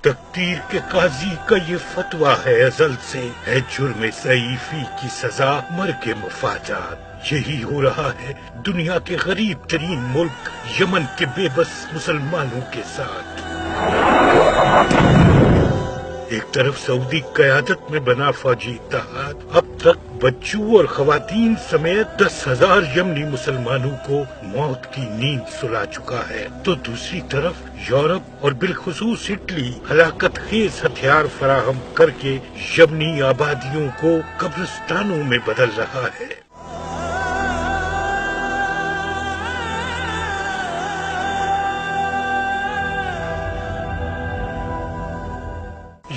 تقدیر کے قاضی کا یہ فتویٰ ہے ازل سے، ہے جرم ضعیفی کی سزا مرگ مفاجات۔ یہی ہو رہا ہے دنیا کے غریب ترین ملک یمن کے بے بس مسلمانوں کے ساتھ۔ ایک طرف سعودی قیادت میں بنا فوجی اتحاد اب تک بچوں اور خواتین سمیت 10,000 یمنی مسلمانوں کو موت کی نیند سلا چکا ہے، تو دوسری طرف یورپ اور بالخصوص اٹلی ہلاکت خیز ہتھیار فراہم کر کے یمنی آبادیوں کو قبرستانوں میں بدل رہا ہے۔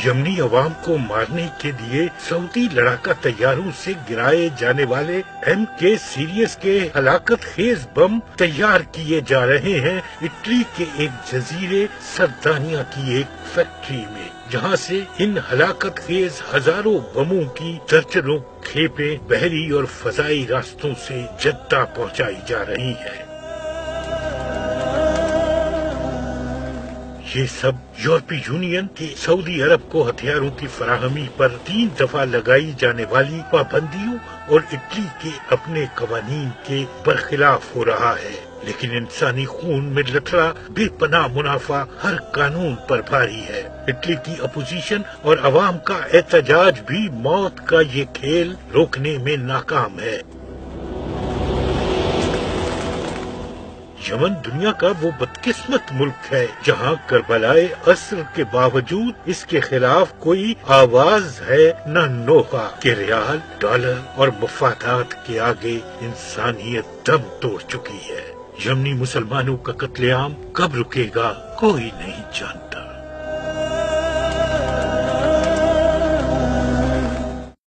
یمنی عوام کو مارنے کے لیے سعودی لڑاکا طیاروں سے گرائے جانے والے MK سیریس کے ہلاکت خیز بم تیار کیے جا رہے ہیں اٹلی کے ایک جزیرے سردانیہ کی ایک فیکٹری میں، جہاں سے ان ہلاکت خیز ہزاروں بموں کی درجنوں کھیپیں بحری اور فضائی راستوں سے جدہ پہنچائی جا رہی ہیں۔ یہ سب یورپی یونین کی سعودی عرب کو ہتھیاروں کی فراہمی پر 3 دفعہ لگائی جانے والی پابندیوں اور اٹلی کے اپنے قوانین کے برخلاف ہو رہا ہے، لیکن انسانی خون میں لتڑا بے پناہ منافع ہر قانون پر بھاری ہے۔ اٹلی کی اپوزیشن اور عوام کا احتجاج بھی موت کا یہ کھیل روکنے میں ناکام ہے۔ یمن دنیا کا وہ بدقسمت ملک ہے جہاں کربلائے عصر کے باوجود اس کے خلاف کوئی آواز ہے نہ نوحہ کہ ریال، ڈالر اور مفادات کے آگے انسانیت دم توڑ چکی ہے۔ یمنی مسلمانوں کا قتل عام کب رکے گا کوئی نہیں جانتا۔